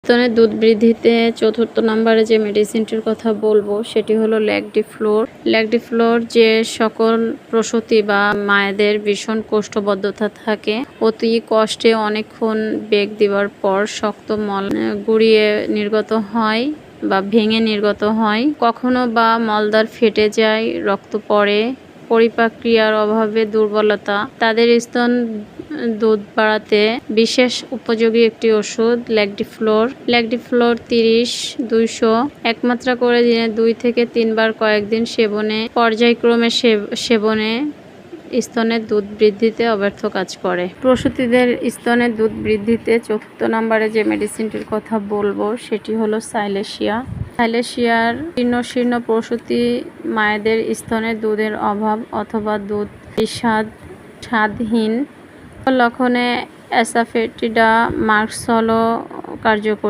স্তনের দুধ বৃদ্ধিতে চতুর্থ নম্বরে যে মেডিসিনটির কথা বলবো সেটি হলো ল্যাকডিফ্লোর। ল্যাকডিফ্লোর যে সকল প্রসূতি বা মায়েদের ভীষণ কোষ্ঠবদ্ধতা থাকে, অতি কষ্টে অনেকক্ষণ বেগ দেওয়ার পর শক্ত মল গুড়িয়ে নির্গত হয় বা ভেঙে নির্গত হয়, কখনো বা মলদ্বার ফেটে যায়, রক্ত পড়ে, পরিপাক ক্রিয়ার অভাবে দুর্বলতা, তাদের স্তন দুধ বাড়াতে বিশেষ উপযোগী একটি ওষুধ ল্যাকডিফ্লোর। ল্যাকডিফ্লোর 30-200 এক মাত্রা করে দিনে 2 থেকে 3 বার কয়েকদিন সেবনে পর্যায়ক্রমে সেবনে স্তনের দুধ বৃদ্ধিতে অব্যর্থ কাজ করে। প্রসূতিদের স্তনের দুধ বৃদ্ধিতে চতুর্থ নম্বরে যে মেডিসিনটির কথা বলবো সেটি হলো সাইলেশিয়া। সাইলেশিয়ার শীর্ণ প্রসূতি মায়েদের স্তনের দুধের অভাব অথবা দুধ স্বাদহীন লক্ষণে অ্যাসাফেটিডা মাস্ক হলো কার্যকরী।